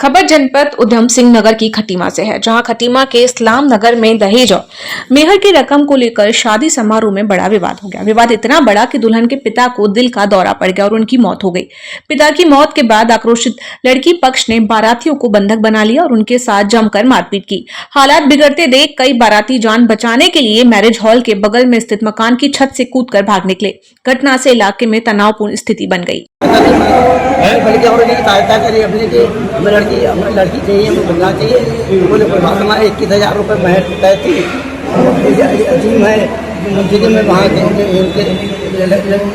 खबर जनपद उधम सिंह नगर की खटीमा से है, जहां खटीमा के इस्लाम नगर में दहेज और मेहर की रकम को लेकर शादी समारोह में बड़ा विवाद हो गया। विवाद इतना बड़ा कि दुल्हन के पिता को दिल का दौरा पड़ गया और उनकी मौत हो गई। पिता की मौत के बाद आक्रोशित लड़की पक्ष ने बारातियों को बंधक बना लिया और उनके साथ जमकर मारपीट की। हालात बिगड़ते देख कई बाराती जान बचाने के लिए मैरिज हॉल के बगल में स्थित मकान की छत से कूदकर भाग निकले। घटना से इलाके में तनावपूर्ण स्थिति बन गई। बल्कि और नहीं सहायता करी अपने की हमें लड़की चाहिए, हमें बंगला चाहिए। बोले कोई बात हमारे 21,000 रुपये महर तय थी। अजीम है मंजिल में वहाँ के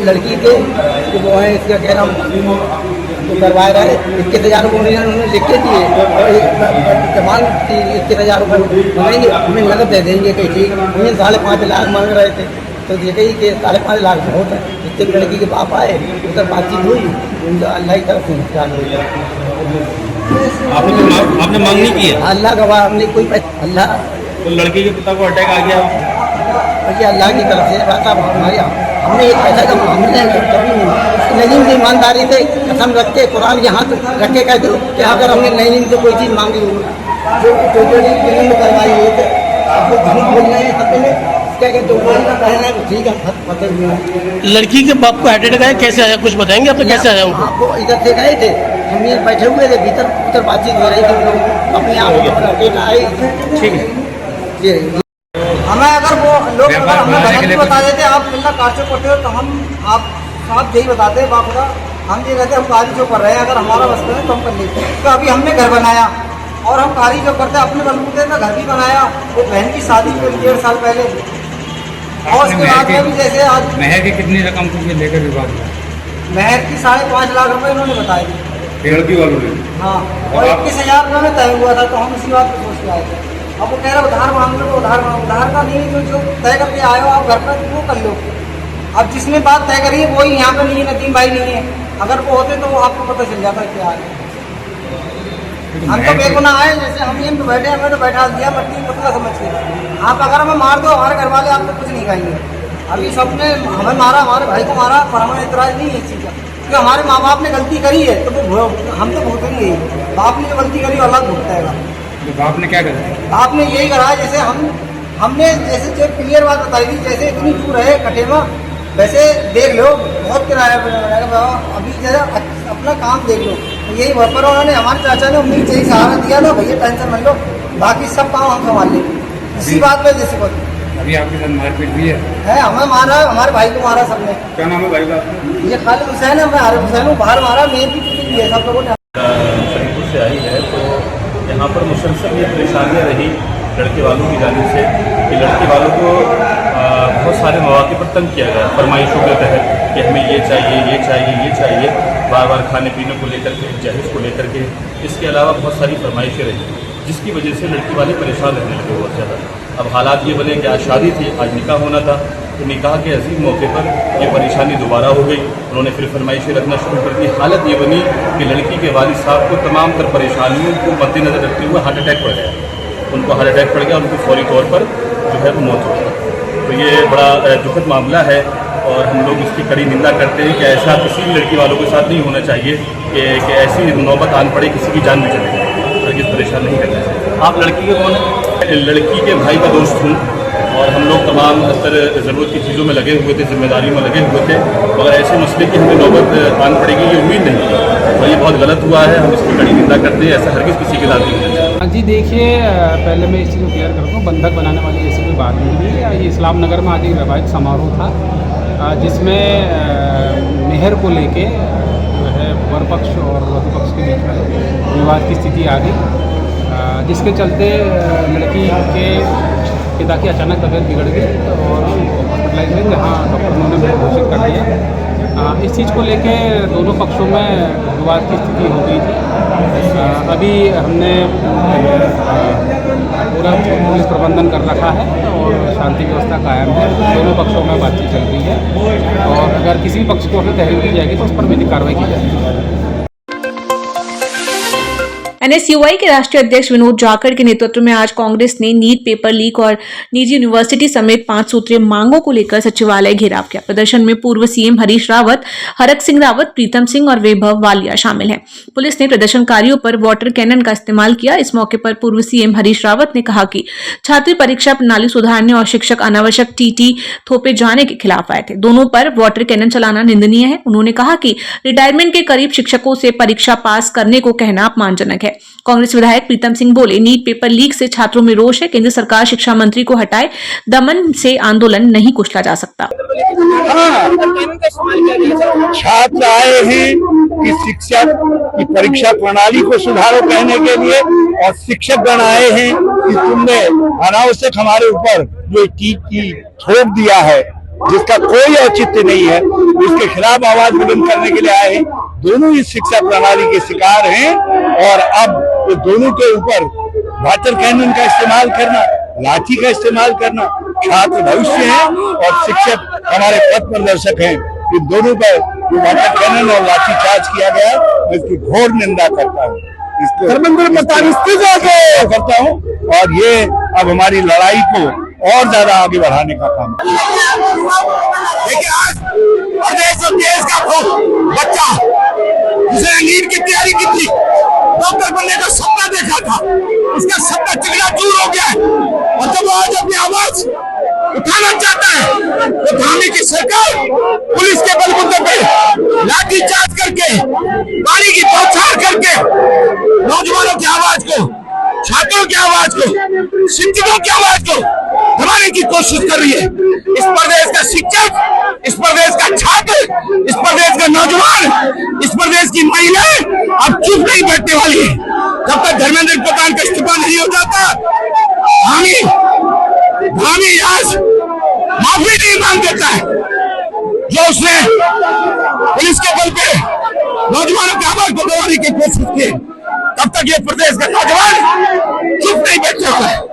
लड़की के वो है, इसका कह रहा हूँ तो करवा रहा है। 21,000 रुपये उन्होंने लिख के दिए और जमान 21,000 रुपये मांगेंगे, हमें नगद दे देंगे। कहीं ठीक उन्हें 5.5 लाख मांग रहे थे, तो ये कही कि 5.5 लाख बहुत है। जितने लड़की के बाप आए उधर बातचीत हुई, उनका अल्लाह की तरफ से नुकसान हुई। आपने मांग नहीं की है? अल्लाह का वाह, हमने कोई अल्लाह तो लड़की के पिता को अटैक आ गया, बल्कि अल्लाह की तरफ से रहता हमारे हमने एक पैसा का मामले कभी नहीं की ईमानदारी से कसम रख के कुरान यहाँ रख के कह दो कि अगर हमने नहीं से कोई चीज़ मांगी जो फिल्म करवाई हुई थे, आपको झूठ बोल रहे हैं सबने क्या कहते हैं, ठीक है पते हुए। लड़की के बाप को हार्ट अटैक आया, कैसे आया कुछ बताएंगे आपने? कैसे आया उनको? आपको इधर से गए थे, हम ये बैठे हुए थे, भीतर बातचीत हो रही थी, अपने आप आए। ठीक है जी। हमें अगर वो लोग हमें गलत बता देते, आप मिलना काटे पड़ते हो, तो हम आप यही बताते बापुरा, हम ये कहते हम कारी जो कर रहे हैं, अगर हमारा वस्तु है तो हम कर लेते हैं। तो अभी हमने घर बनाया और हम कारी जो करते हैं अपने बलबूते में घर भी बनाया। वो बहन की शादी हुई 1.5 साल पहले, और उसके बाद में भी जैसे आज महर की कितनी रकम को लेकर विवाद हुआ? महर की 5.5 लाख रुपए इन्होंने बताए थे लड़की वालों ने। हाँ, और 21,000 रुपये में तय हुआ था, तो हम इसी बात को सोच के आए थे। अब वो कह रहे उधार मांग लो, उधार का नहीं, जो तय करके आए हो आप घर पर वो कर लो। अब जिसमें बात तय करी है वही यहाँ पे नहीं है, नदीम भाई नहीं है। अगर वो होते तो आपको पता चल जाता क्या है। हम तो बेगुनाह आए, जैसे हम यहीं पे बैठे, हमें तो बैठा दिया मट्टी पुतला समझ के। आप अगर हमें मार दो, हमारे घर वाले आपको कुछ नहीं खाएंगे। अभी सबने हमें मारा, हमारे भाई को मारा, पर हमें इतराज नहीं है इस चीज़ का, क्योंकि हमारे माँ बाप ने गलती करी है तो वो हम तो भुगतेंगे। बाप ने जो गलती करी औलाद भुगतेगा। तो बाप ने क्या करा? आपने यही करा, जैसे हमने जैसे जो क्लियर बात बताई थी, जैसे इतनी दूर है खटेमा, वैसे देख लो बहुत किराया पड़ेगा। अभी जरा अपना काम देख लो, यही पर उन्होंने हमारे चाचा ने उम्मीद से ही सहारा दिया ना, भैया टेंशन मत लो, बाकी सब काम हम संभाल लेंगे। इसी बात में जैसे बोल अभी आपके साथ मारपीट भी है? हमें मारा, हमारे भाई को मारा सबने। क्या नाम है भाई का? ये खालिद हुसैन है, मैं आरिफ हुसैन हूँ। बाहर मारा, मेन भी टूटी है सब लोगों ने। शरीफपुर से आई है, तो यहाँ पर मुसलसल ये परेशानियाँ रही लड़के वालों की जानिब से कि लड़के वालों को बहुत सारे मौके पर तंग किया गया, फरमाइशों के तहत कि हमें ये चाहिए, ये चाहिए, ये चाहिए, बार बार खाने पीने को लेकर के, जहेज को लेकर के। इसके अलावा बहुत सारी फरमाइशें रही, जिसकी वजह से लड़की वाले परेशान रहने लगे बहुत ज़्यादा। अब हालात ये बने कि आज शादी थी, आज निकाह होना था, तो निकाह के अजीम मौके पर ये परेशानी दोबारा हो गई। उन्होंने फिर फरमाइशें रखना शुरू कर दी। हालत ये बनी कि लड़की के वालिद साहब को तमाम तर परेशानियों को मद्देनजर रखते हुए हार्ट अटैक पड़ गया। उनको हार्ट अटैक पड़ गया, उनको फौरी तौर पर जो है वो मौत हो गई। तो ये बड़ा दुखद मामला है और हम लोग इसकी कड़ी निंदा करते हैं कि ऐसा किसी भी लड़की वालों के साथ नहीं होना चाहिए कि ऐसी नौबत आन पड़े, किसी की जान भी चले जाए। लड़की परेशान नहीं करना चाहिए। आप लड़की के कौन है? लड़की के भाई का दोस्त हूँ और हम लोग तमाम तर ज़रूरत की चीज़ों में लगे हुए थे, जिम्मेदारियों में लगे हुए थे, मगर ऐसे मसले की हमें नौबत आन पड़ेगी ये उम्मीद नहीं थी, और ये बहुत गलत हुआ है। हम इसकी कड़ी निंदा करते हैं, ऐसा हरगिज़ किसी के साथ नहीं होना चाहिए। हाँ जी, देखिए पहले मैं इस चीज़ को क्लियर कर दूँ, बंधक बनाने वाली ऐसी कोई बात नहीं हुई। ये इस्लाम नगर में आज एक वैवाहिक समारोह था, जिसमें मेहर को लेके जो है वर पक्ष और वधु पक्ष के बीच में विवाद की स्थिति आ गई, जिसके चलते लड़की के पिता की अचानक तबीयत बिगड़ गई और हॉस्पिटलाइज में, जहाँ डॉक्टरों ने घोषित कर दिया। इस चीज़ को लेके दोनों पक्षों में विवाद की स्थिति हो गई थी। अभी हमने पूरा पुलिस प्रबंधन कर रखा है और शांति व्यवस्था कायम है। दोनों पक्षों में बातचीत चल रही है और अगर किसी पक्ष को अगर तहरीर की जाएगी तो उस पर विधिक कार्रवाई की जाएगी। एनएसयूआई के राष्ट्रीय अध्यक्ष विनोद जाखड़ के नेतृत्व में आज कांग्रेस ने नीट पेपर लीक और निजी यूनिवर्सिटी समेत 5 सूत्रीय मांगों को लेकर सचिवालय घेराव किया। प्रदर्शन में पूर्व सीएम हरीश रावत, हरक सिंह रावत, प्रीतम सिंह और वैभव वालिया शामिल हैं। पुलिस ने प्रदर्शनकारियों पर वाटर कैनन का इस्तेमाल किया। इस मौके पर पूर्व सीएम हरीश रावत ने कहा कि छात्र परीक्षा प्रणाली सुधारने और शिक्षक अनावश्यक टीटी थोपे जाने के खिलाफ आए थे। दोनों पर वाटर कैनन चलाना निंदनीय है। उन्होंने कहा कि रिटायरमेंट के करीब शिक्षकों से परीक्षा पास करने को कहना अपमानजनक है। कांग्रेस विधायक प्रीतम सिंह बोले, नीट पेपर लीक से छात्रों में रोष है। केंद्र सरकार शिक्षा मंत्री को हटाए। दमन से आंदोलन नहीं कुचला जा सकता। छात्र आए हैं कि शिक्षक की परीक्षा प्रणाली को सुधारो कहने के लिए, और शिक्षक गण आए हैं कि तुमने अनावश्यक हमारे ऊपर जो टीटी थोप दिया है जिसका कोई औचित्य नहीं है, उसके खिलाफ आवाज बुलंद करने के लिए आए हैं। दोनों ही शिक्षा प्रणाली के शिकार हैं और अब तो दोनों के ऊपर वाटर कैनन का इस्तेमाल करना, लाठी का इस्तेमाल करना, छात्र भविष्य हैं और शिक्षक हमारे पथ प्रदर्शक हैं, इन दोनों पर जो वाटर कैनन और लाठी चार्ज किया गया मैं इसकी घोर निंदा करता हूँ, करता हूँ और ये अब हमारी लड़ाई को और ज्यादा आगे बढ़ाने का काम। देखिए आज प्रदेश और देश का बच्चा जिसने नीट की तैयारी की थी, डॉक्टर बनने का सपना देखा था, उसका सपना चकनाचूर हो गया है और जब वो आज अपनी आवाज उठाना चाहता है तो धामी की सरकार पुलिस के बलबूते पे लाठी चार्ज करके, पानी की बौछार करके नौजवानों की आवाज को, छात्रों की आवाज को, शिक्षकों की आवाज को दबाने की कोशिश कर रही है। इस प्रदेश का शिक्षक, इस प्रदेश का छात्र, इस प्रदेश का नौजवान, इस प्रदेश की महिलाएं अब चुप नहीं बैठने वाली है। जब तक धर्मेंद्र प्रधान का इस्तीफा नहीं हो जाता, धामी आज माफी नहीं मांग देता है जो उसने पुलिस के बल पे नौजवानों की आवाज को दबाने की कोशिश की, तब तक ये प्रदेश का नौजवान चुप नहीं बैठे हुए है।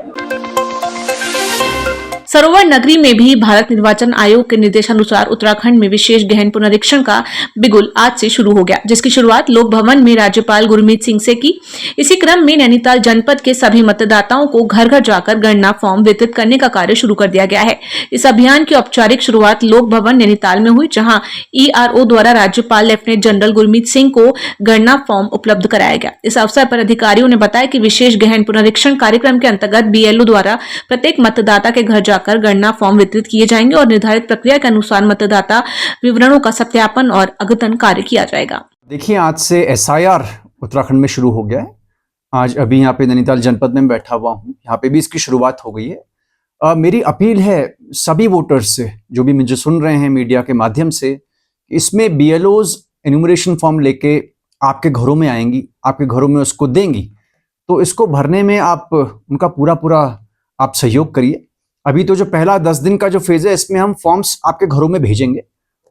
सरोवर नगरी में भी भारत निर्वाचन आयोग के निर्देशानुसार उत्तराखंड में विशेष गहन पुनरीक्षण का बिगुल आज से शुरू हो गया, जिसकी शुरुआत लोक भवन में राज्यपाल गुरमीत सिंह से की। इसी क्रम में नैनीताल जनपद के सभी मतदाताओं को घर घर जाकर गणना फॉर्म वितरित करने का कार्य शुरू कर दिया गया है। इस अभियान की औपचारिक शुरुआत लोक भवन नैनीताल में हुई, जहां ईआरओ द्वारा राज्यपाल लेफ्टिनेंट जनरल गुरमीत सिंह को गणना फॉर्म उपलब्ध कराया गया। इस अवसर पर अधिकारियों ने बताया कि विशेष गहन पुनरीक्षण कार्यक्रम के अंतर्गत बीएलओ द्वारा प्रत्येक मतदाता के घर कर गणना फॉर्म वितरित किए जाएंगे और निर्धारित प्रक्रिया के अनुसार मतदाता विवरणों का सत्यापन और अद्यतन कार्य किया जाएगा। देखिए, आज से एसआईआर उत्तराखंड में शुरू हो गया है। आज अभी यहाँ पे नैनीताल जनपद में बैठा हुआ हूँ, यहाँ पे भी इसकी शुरुआत हो गई है। मेरी अपील है सभी वोटर्स से जो भी मुझे सुन रहे हैं मीडिया के माध्यम से, इसमें बीएलओज एन्यूमरेशन फॉर्म लेके आपके घरों में आएंगी, आपके घरों में उसको देंगी, तो इसको भरने में आप उनका पूरा आप सहयोग करिए। अभी तो जो पहला 10 दिन का जो फेज है, इसमें हम फॉर्म्स आपके घरों में भेजेंगे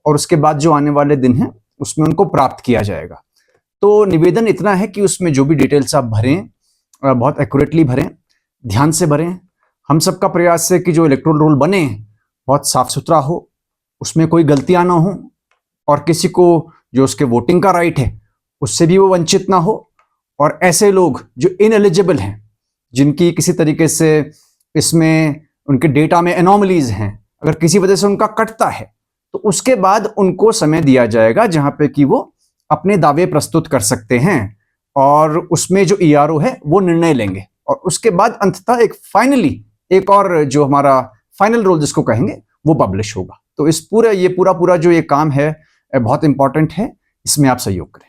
और उसके बाद जो आने वाले दिन हैं उसमें उनको प्राप्त किया जाएगा। तो निवेदन इतना है कि उसमें जो भी डिटेल्स आप भरें, बहुत एक्यूरेटली भरें, ध्यान से भरें। हम सबका प्रयास है कि जो इलेक्टोरल रोल बने बहुत साफ सुथरा हो, उसमें कोई गलतियां ना हो और किसी को जो उसके वोटिंग का राइट है उससे भी वो वंचित ना हो। और ऐसे लोग जो इनएलिजिबल हैं, जिनकी किसी तरीके से इसमें उनके डेटा में एनोमलीज हैं, अगर किसी वजह से उनका कटता है तो उसके बाद उनको समय दिया जाएगा जहां पे कि वो अपने दावे प्रस्तुत कर सकते हैं और उसमें जो ईआरओ है वो निर्णय लेंगे और उसके बाद अंततः एक और जो हमारा फाइनल रोल जिसको कहेंगे वो पब्लिश होगा। तो इस पूरा जो ये काम है बहुत इंपॉर्टेंट है, इसमें आप सहयोग करें।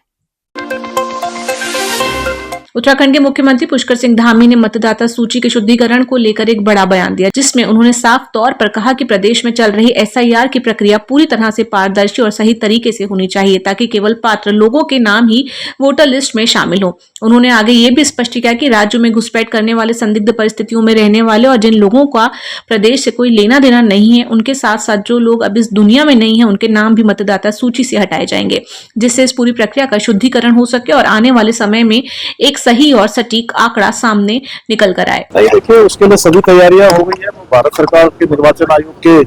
उत्तराखंड के मुख्यमंत्री पुष्कर सिंह धामी ने मतदाता सूची के शुद्धिकरण को लेकर एक बड़ा बयान दिया, जिसमें उन्होंने साफ तौर पर कहा कि प्रदेश में चल रही एसआईआर की प्रक्रिया पूरी तरह से पारदर्शी और सही तरीके से होनी चाहिए, ताकि केवल पात्र लोगों के नाम ही वोटर लिस्ट में शामिल हो। उन्होंने आगे ये भी स्पष्ट किया कि राज्य में घुसपैठ करने वाले, संदिग्ध परिस्थितियों में रहने वाले और जिन लोगों का प्रदेश से कोई लेना देना नहीं है, उनके साथ साथ जो लोग अब इस दुनिया में नहीं है, उनके नाम भी मतदाता सूची से हटाए जाएंगे, जिससे इस पूरी प्रक्रिया का शुद्धिकरण हो सके और आने वाले समय में एक सही और सटीक आंकड़ा सामने निकल कर आए। देखिए, उसके लिए सभी तैयारियां हो गई है। भारत सरकार के निर्वाचन आयोग के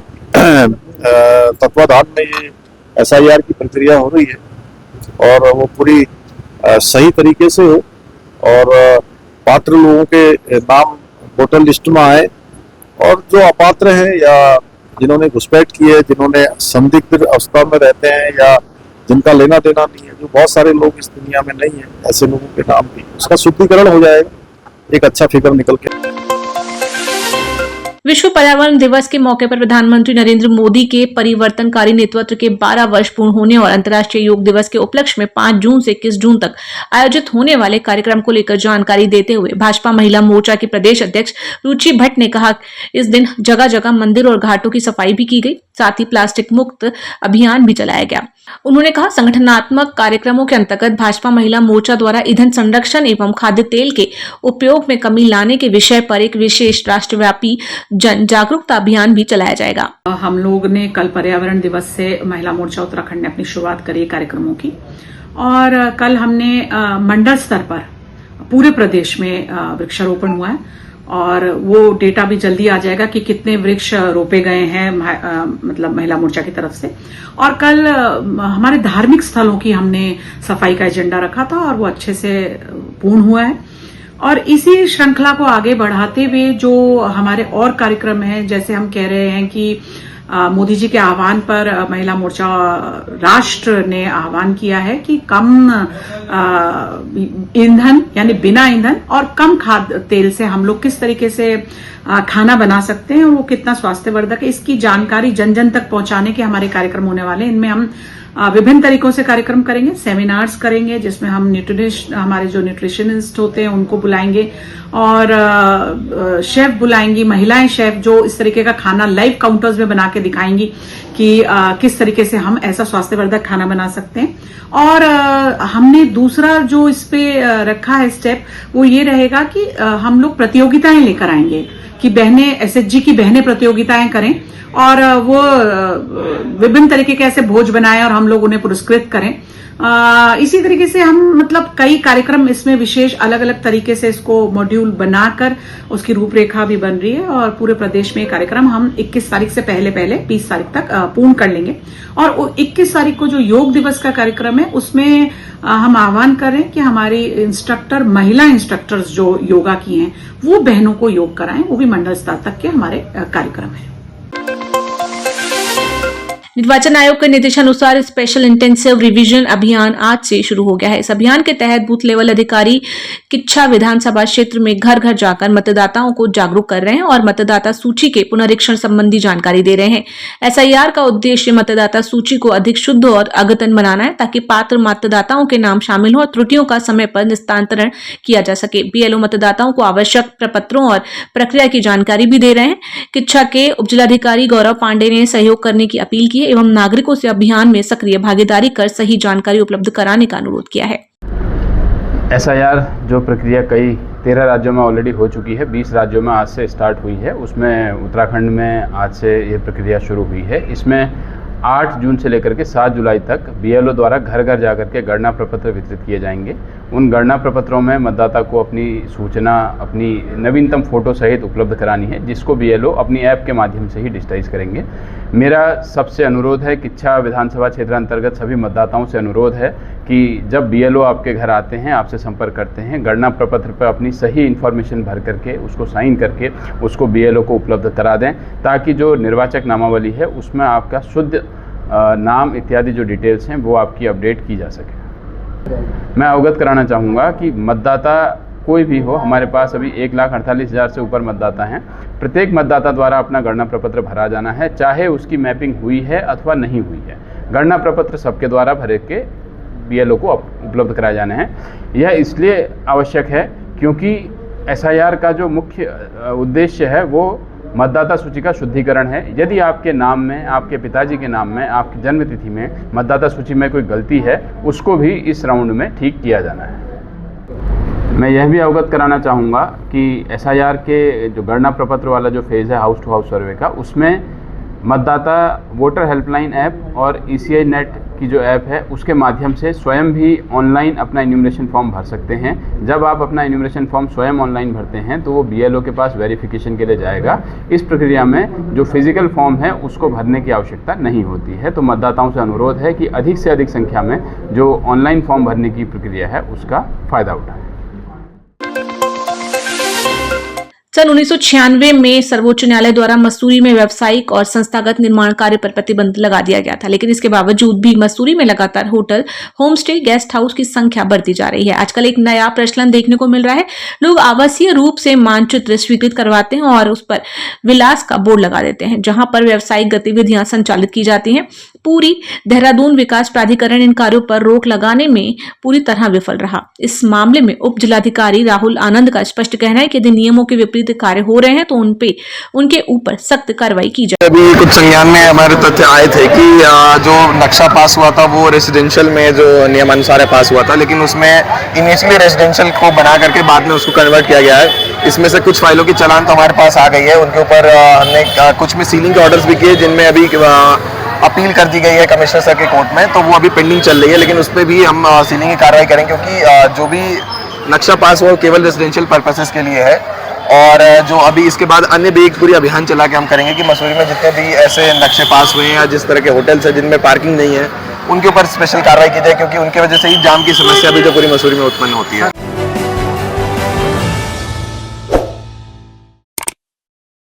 तत्वाधान में ये एसआईआर की प्रक्रिया हो रही है और वो पूरी सही तरीके से हो और पात्र लोगों के नाम वोटर लिस्ट में आए, और जो अपात्र हैं या जिन्होंने घुसपैठ की है, जिन्होंने संदिग्ध अवस्था में रहते हैं या जिनका लेना देना नहीं है, जो बहुत सारे लोग इस दुनिया में नहीं है, ऐसे लोगों के नाम भी उसका शुद्धिकरण हो जाएगा, एक अच्छा फिगर निकल के। विश्व पर्यावरण दिवस के मौके पर प्रधानमंत्री नरेंद्र मोदी के परिवर्तनकारी नेतृत्व के 12 वर्ष पूर्ण होने और अंतर्राष्ट्रीय योग दिवस के उपलक्ष्य में 5 जून से 21 जून तक आयोजित होने वाले कार्यक्रम को लेकर जानकारी देते हुए भाजपा महिला मोर्चा की प्रदेश अध्यक्ष रुचि भट्ट ने कहा, इस दिन जगह जगह मंदिर और घाटों की सफाई भी की गई, साथ ही प्लास्टिक मुक्त अभियान भी चलाया गया। उन्होंने कहा, संगठनात्मक कार्यक्रमों के अंतर्गत भाजपा महिला मोर्चा द्वारा ईंधन संरक्षण एवं खाद्य तेल के उपयोग में कमी लाने के विषय पर एक विशेष राष्ट्रव्यापी जन जागरूकता अभियान भी चलाया जाएगा। हम लोग ने कल पर्यावरण दिवस से महिला मोर्चा उत्तराखंड ने अपनी शुरुआत करी कार्यक्रमों की, और कल हमने मंडल स्तर पर पूरे प्रदेश में वृक्षारोपण हुआ है, और वो डेटा भी जल्दी आ जाएगा कि कितने वृक्ष रोपे गए हैं मतलब महिला मोर्चा की तरफ से। और कल हमारे धार्मिक स्थलों की हमने सफाई का एजेंडा रखा था और वो अच्छे से पूर्ण हुआ है। और इसी श्रृंखला को आगे बढ़ाते हुए जो हमारे और कार्यक्रम हैं, जैसे हम कह रहे हैं कि मोदी जी के आह्वान पर महिला मोर्चा राष्ट्र ने आह्वान किया है कि कम ईंधन यानी बिना ईंधन और कम खाद्य तेल से हम लोग किस तरीके से खाना बना सकते हैं और वो कितना स्वास्थ्यवर्धक है, इसकी जानकारी जन जन तक पहुंचाने के हमारे कार्यक्रम होने वाले हैं। इनमें हम विभिन्न तरीकों से कार्यक्रम करेंगे, सेमिनार्स करेंगे जिसमें हम हमारे जो न्यूट्रिशनिस्ट होते हैं उनको बुलाएंगे, और शेफ बुलाएंगी, महिलाएं शेफ जो इस तरीके का खाना लाइव काउंटर्स में बना के दिखाएंगी कि किस तरीके से हम ऐसा स्वास्थ्यवर्धक खाना बना सकते हैं। और हमने दूसरा जो इस पे रखा है स्टेप, वो ये रहेगा कि हम लोग प्रतियोगिताएं लेकर आएंगे कि बहनें एसएचजी की बहनें प्रतियोगिताएं करें और वो विभिन्न तरीके के ऐसे भोज बनाएं और हम लोग उन्हें पुरस्कृत करें। इसी तरीके से हम मतलब कई कार्यक्रम इसमें विशेष अलग अलग तरीके से इसको मॉड्यूल बनाकर उसकी रूपरेखा भी बन रही है, और पूरे प्रदेश में कार्यक्रम हम 21 तारीख से पहले 20 तारीख तक पूर्ण कर लेंगे। और 21 तारीख को जो योग दिवस का कार्यक्रम है उसमें हम आह्वान कर रहे हैं कि हमारी इंस्ट्रक्टर, महिला इंस्ट्रक्टर्स जो योगा की हैं वो बहनों को योग कराएं, वो भी मंडल स्तर तक के हमारे कार्यक्रम है। निर्वाचन आयोग के निर्देशानुसार स्पेशल इंटेंसिव रिवीजन अभियान आज से शुरू हो गया है। इस अभियान के तहत बूथ लेवल अधिकारी किच्छा विधानसभा क्षेत्र में घर घर जाकर मतदाताओं को जागरूक कर रहे हैं और मतदाता सूची के पुनरीक्षण संबंधी जानकारी दे रहे हैं। एसआईआर का उद्देश्य मतदाता सूची को अधिक शुद्ध और अद्यतन बनाना है ताकि पात्र मतदाताओं के नाम शामिल हो और त्रुटियों का समय पर निस्तारण किया जा सके। बीएलओ मतदाताओं को आवश्यक प्रपत्रों और प्रक्रिया की जानकारी भी दे रहे हैं। किच्छा के उपजिलाधिकारी गौरव पांडे ने सहयोग करने की अपील की एवं नागरिकों से अभियान में सक्रिय भागीदारी कर सही जानकारी उपलब्ध कराने का अनुरोध किया है। एसआईआर जो प्रक्रिया कई 13 राज्यों में ऑलरेडी हो चुकी है, 20 राज्यों में आज से स्टार्ट हुई है, उसमें उत्तराखंड में आज से ये प्रक्रिया शुरू हुई है। इसमें 8 जून से लेकर के 7 जुलाई तक बीएलओ द्वारा घर घर जाकर के गणना प्रपत्र वितरित किए जाएंगे। उन गणना प्रपत्रों में मतदाता को अपनी सूचना, अपनी नवीनतम फोटो सहित उपलब्ध करानी है, जिसको बीएलओ अपनी ऐप के माध्यम से ही डिजिटाइज करेंगे। मेरा सबसे अनुरोध है, किच्छा विधानसभा क्षेत्र अंतर्गत सभी मतदाताओं से अनुरोध है कि जब बीएलओ आपके घर आते हैं, आपसे संपर्क करते हैं, गणना प्रपत्र पर अपनी सही इन्फॉर्मेशन भर करके उसको साइन करके उसको बीएलओ को उपलब्ध करा दें, ताकि जो निर्वाचक नामावली है उसमें आपका शुद्ध नाम इत्यादि जो डिटेल्स हैं वो आपकी अपडेट की जा सके। मैं अवगत कराना चाहूँगा कि मतदाता कोई भी हो, हमारे पास अभी 1,48,000 से ऊपर मतदाता हैं। प्रत्येक मतदाता द्वारा अपना गणना प्रपत्र भरा जाना है, चाहे उसकी मैपिंग हुई है अथवा नहीं हुई है। गणना प्रपत्र सबके द्वारा भरे के बीएलओ को उपलब्ध कराए जाने हैं। यह इसलिए आवश्यक है क्योंकि एसआईआर का जो मुख्य उद्देश्य है वो मतदाता सूची का शुद्धिकरण है। यदि आपके नाम में, आपके पिताजी के नाम में, आपकी जन्मतिथि में मतदाता सूची में कोई गलती है, उसको भी इस राउंड में ठीक किया जाना है। मैं यह भी अवगत कराना चाहूँगा कि एसआईआर के जो गणना प्रपत्र वाला जो फेज़ है हाउस टू हाउस सर्वे का, उसमें मतदाता वोटर हेल्पलाइन ऐप और ईसीआई नेट की जो ऐप है उसके माध्यम से स्वयं भी ऑनलाइन अपना इन्यूमरेशन फॉर्म भर सकते हैं। जब आप अपना इन्यूमरेशन फॉर्म स्वयं ऑनलाइन भरते हैं तो वो बीएलओ के पास वेरिफिकेशन के लिए जाएगा। इस प्रक्रिया में जो फिजिकल फॉर्म है उसको भरने की आवश्यकता नहीं होती है। तो मतदाताओं से अनुरोध है कि अधिक से अधिक संख्या में जो ऑनलाइन फॉर्म भरने की प्रक्रिया है उसका फ़ायदा उठाएं। सन 1996 में सर्वोच्च न्यायालय द्वारा मसूरी में व्यावसायिक और संस्थागत निर्माण कार्य पर प्रतिबंध लगा दिया गया था, लेकिन इसके बावजूद भी मसूरी में लगातार hotel, home stay, guest house की संख्या बढ़ती जा रही है। आजकल एक नया प्रचलन देखने को मिल रहा है। लोग आवासीय रूप से मानचित्र स्वीकृत करवाते हैं और उस पर विलास का बोर्ड लगा देते हैं, जहां पर व्यावसायिक गतिविधियां संचालित की जाती हैं। पूरी देहरादून विकास प्राधिकरण इन कार्यों पर रोक लगाने में पूरी तरह विफल रहा। इस मामले में उप जिलाधिकारी राहुल आनंद का स्पष्ट कहना है कि यदि नियमों के विपरीत कार्य हो रहे हैं तो उनके ऊपर सख्त कार्रवाई की जाए। अभी कुछ संज्ञान में हमारे तथ्य आए थे कि जो नक्शा पास हुआ था वो रेसिडेंशियल में जो नियमानुसार पास हुआ था, लेकिन उसमें इनिशियली रेसिडेंशियल को बना करके बाद में उसको कन्वर्ट किया गया है। इसमें से कुछ फाइलों की चालान तो हमारे पास आ गई है, उनके ऊपर हमने कुछ में सीलिंग के ऑर्डर्स भी किए, जिनमें अभी अपील कर दी गई है कमिश्नर सर के कोर्ट में, तो वो अभी पेंडिंग चल रही है। लेकिन उस पर भी हम सीलिंग की कार्रवाई करेंगे, क्योंकि जो भी नक्शा पास हुआ केवल रेसिडेंशियल पर्पसेस के लिए है। और जो अभी इसके बाद अन्य भी एक पूरी अभियान चला के हम करेंगे कि मसूरी में जितने भी ऐसे नक्शे पास हुए हैं या जिस तरह के होटल्स हैं जिनमें पार्किंग नहीं है, उनके ऊपर स्पेशल कार्रवाई की जाए, क्योंकि उनके वजह से ही जाम की समस्या भी जो पूरी मसूरी में उत्पन्न होती है।